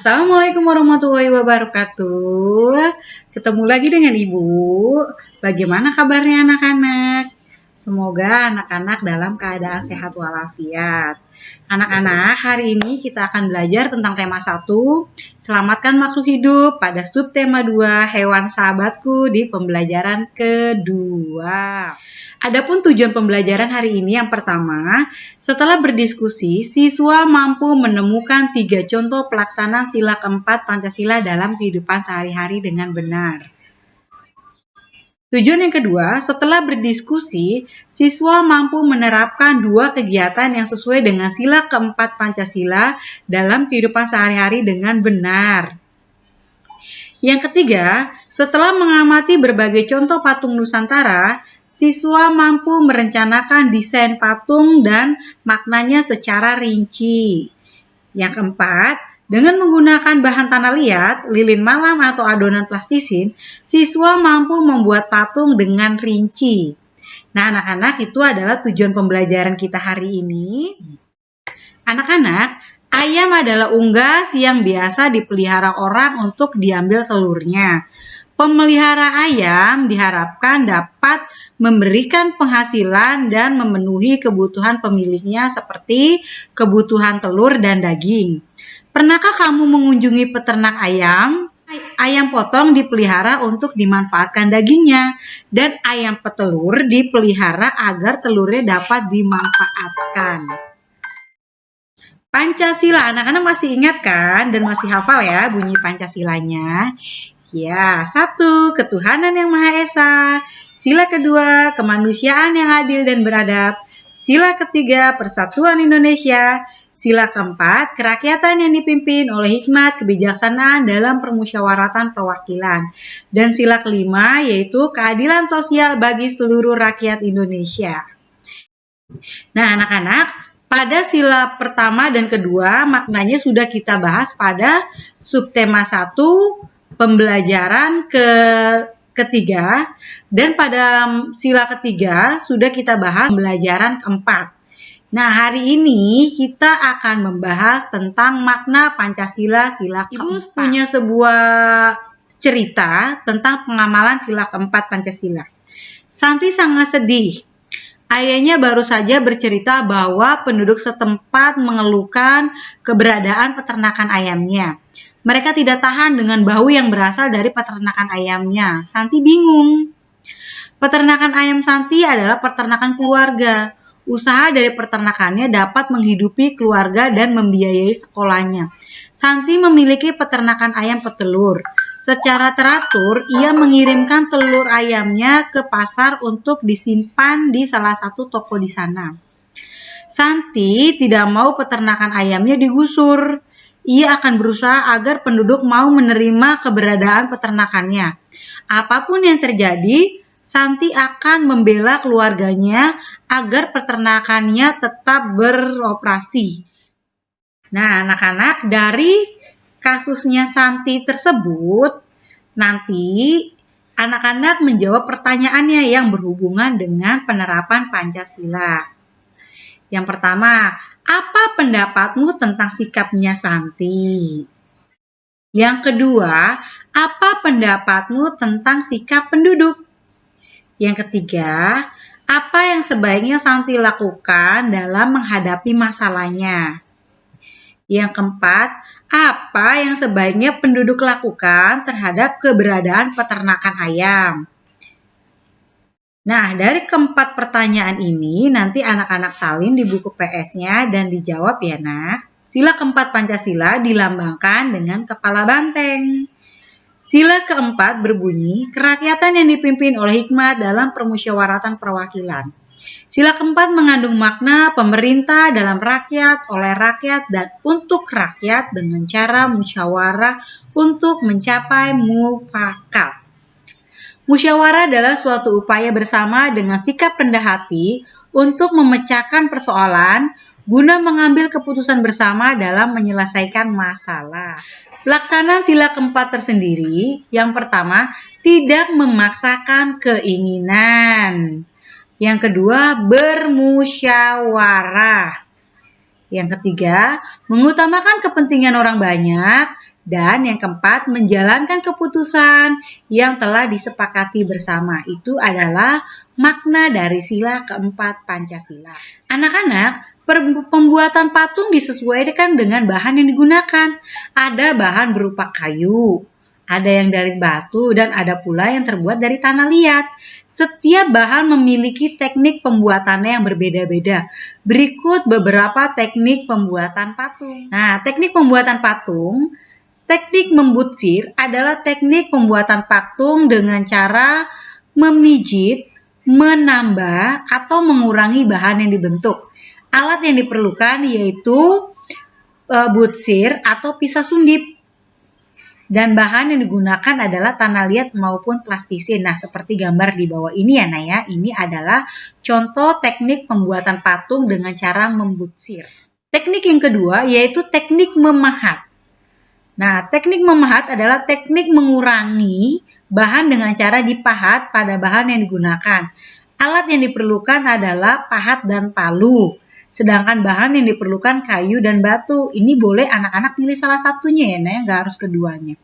Assalamualaikum warahmatullahi wabarakatuh. Ketemu lagi dengan Ibu. Bagaimana kabarnya anak-anak? Semoga anak-anak dalam keadaan sehat walafiat. Anak-anak, hari ini kita akan belajar tentang tema 1, selamatkan makhluk hidup, pada subtema 2, hewan sahabatku di pembelajaran kedua. Adapun tujuan pembelajaran hari ini yang pertama, setelah berdiskusi, siswa mampu menemukan 3 contoh pelaksanaan sila keempat Pancasila dalam kehidupan sehari-hari dengan benar. Tujuan yang kedua, setelah berdiskusi, siswa mampu menerapkan 2 kegiatan yang sesuai dengan sila keempat Pancasila dalam kehidupan sehari-hari dengan benar. Yang ketiga, setelah mengamati berbagai contoh patung Nusantara, siswa mampu merencanakan desain patung dan maknanya secara rinci. Yang keempat, dengan menggunakan bahan tanah liat, lilin malam atau adonan plastisin, siswa mampu membuat patung dengan rinci. Nah, anak-anak, itu adalah tujuan pembelajaran kita hari ini. Anak-anak, ayam adalah unggas yang biasa dipelihara orang untuk diambil telurnya. Pemelihara ayam diharapkan dapat memberikan penghasilan dan memenuhi kebutuhan pemiliknya seperti kebutuhan telur dan daging. Pernahkah kamu mengunjungi peternak ayam? Ayam potong dipelihara untuk dimanfaatkan dagingnya, dan ayam petelur dipelihara agar telurnya dapat dimanfaatkan. Pancasila, anak-anak masih ingat kan dan masih hafal ya bunyi Pancasilanya? Ya, 1, ketuhanan yang Maha Esa. Sila kedua, kemanusiaan yang adil dan beradab. Sila ketiga, persatuan Indonesia. Sila keempat, kerakyatan yang dipimpin oleh hikmat kebijaksanaan dalam permusyawaratan perwakilan. Dan sila kelima, yaitu keadilan sosial bagi seluruh rakyat Indonesia. Nah, anak-anak, pada sila pertama dan kedua, maknanya sudah kita bahas pada subtema 1, pembelajaran ketiga, dan pada sila ketiga sudah kita bahas pembelajaran keempat. Nah, hari ini kita akan membahas tentang makna Pancasila sila keempat. Ibu punya sebuah cerita tentang pengamalan sila keempat Pancasila. Santi sangat sedih. Ayahnya baru saja bercerita bahwa penduduk setempat mengeluhkan keberadaan peternakan ayamnya. Mereka tidak tahan dengan bau yang berasal dari peternakan ayamnya. Santi bingung. Peternakan ayam Santi adalah peternakan keluarga. Usaha dari peternakannya dapat menghidupi keluarga dan membiayai sekolahnya. Santi memiliki peternakan ayam petelur. Secara teratur, ia mengirimkan telur ayamnya ke pasar untuk disimpan di salah satu toko di sana. Santi tidak mau peternakan ayamnya digusur. Ia akan berusaha agar penduduk mau menerima keberadaan peternakannya. Apapun yang terjadi, Santi akan membela keluarganya agar peternakannya tetap beroperasi. Nah, anak-anak, dari kasusnya Santi tersebut, nanti anak-anak menjawab pertanyaannya yang berhubungan dengan penerapan Pancasila. Yang pertama, apa pendapatmu tentang sikapnya Santi? Yang kedua, apa pendapatmu tentang sikap penduduk? Yang ketiga, apa yang sebaiknya Santi lakukan dalam menghadapi masalahnya? Yang keempat, apa yang sebaiknya penduduk lakukan terhadap keberadaan peternakan ayam? Nah, dari keempat pertanyaan ini, nanti anak-anak salin di buku PS-nya dan dijawab ya, nak. Sila keempat Pancasila dilambangkan dengan kepala banteng. Sila keempat berbunyi, kerakyatan yang dipimpin oleh hikmat dalam permusyawaratan perwakilan. Sila keempat mengandung makna pemerintah dalam rakyat, oleh rakyat, dan untuk rakyat dengan cara musyawarah untuk mencapai mufakat. Musyawarah adalah suatu upaya bersama dengan sikap rendah hati untuk memecahkan persoalan guna mengambil keputusan bersama dalam menyelesaikan masalah. Pelaksanaan sila keempat tersendiri, yang pertama, tidak memaksakan keinginan. Yang kedua, bermusyawarah. Yang ketiga, mengutamakan kepentingan orang banyak. Dan yang keempat, menjalankan keputusan yang telah disepakati bersama. Itu adalah makna dari sila keempat Pancasila. Anak-anak, pembuatan patung disesuaikan dengan bahan yang digunakan. Ada bahan berupa kayu, ada yang dari batu, dan ada pula yang terbuat dari tanah liat. Setiap bahan memiliki teknik pembuatannya yang berbeda-beda. Berikut beberapa teknik pembuatan patung. Nah, teknik pembuatan patung, teknik membutsir adalah teknik pembuatan patung dengan cara memijit, menambah, atau mengurangi bahan yang dibentuk. Alat yang diperlukan yaitu butsir atau pisah sundip. Dan bahan yang digunakan adalah tanah liat maupun plastisin. Nah, seperti gambar di bawah ini ya, Nah ya. Ini adalah contoh teknik pembuatan patung dengan cara membutsir. Teknik yang kedua yaitu teknik memahat. Nah, teknik memahat adalah teknik mengurangi bahan dengan cara dipahat pada bahan yang digunakan. Alat yang diperlukan adalah pahat dan palu. Sedangkan bahan yang diperlukan kayu dan batu. Ini boleh anak-anak pilih salah satunya ya, nggak harus keduanya.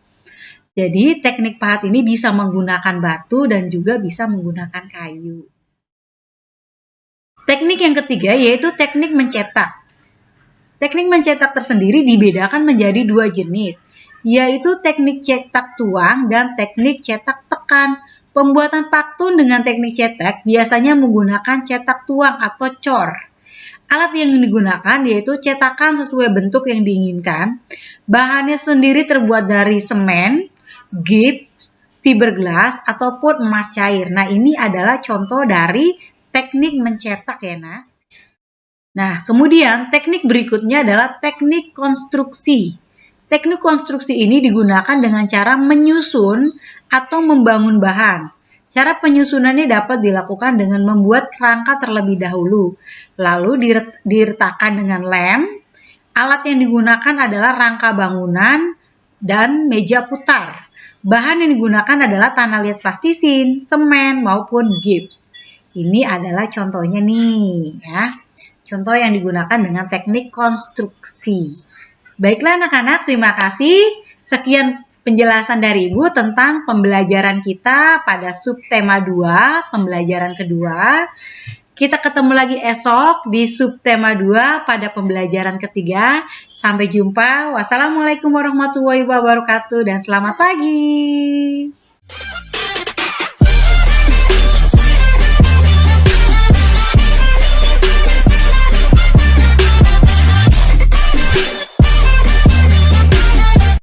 Jadi teknik pahat ini bisa menggunakan batu dan juga bisa menggunakan kayu. Teknik yang ketiga yaitu teknik mencetak. Teknik mencetak tersendiri dibedakan menjadi dua jenis, yaitu teknik cetak tuang dan teknik cetak tekan. Pembuatan patung dengan teknik cetak biasanya menggunakan cetak tuang atau cor. Alat yang digunakan yaitu cetakan sesuai bentuk yang diinginkan. Bahannya sendiri terbuat dari semen, gips, fiberglass, ataupun emas cair. Nah, ini adalah contoh dari teknik mencetak ya, Nah, kemudian teknik berikutnya adalah teknik konstruksi. Teknik konstruksi ini digunakan dengan cara menyusun atau membangun bahan. Cara penyusunannya dapat dilakukan dengan membuat kerangka terlebih dahulu, lalu diletakkan dengan lem. Alat yang digunakan adalah rangka bangunan dan meja putar. Bahan yang digunakan adalah tanah liat plastisin, semen, maupun gips. Ini adalah contohnya nih ya. Contoh yang digunakan dengan teknik konstruksi. Baiklah anak-anak, terima kasih. Sekian penjelasan dari Ibu tentang pembelajaran kita pada subtema 2, pembelajaran kedua. Kita ketemu lagi esok di subtema 2 pada pembelajaran ketiga. Sampai jumpa. Wassalamualaikum warahmatullahi wabarakatuh dan selamat pagi.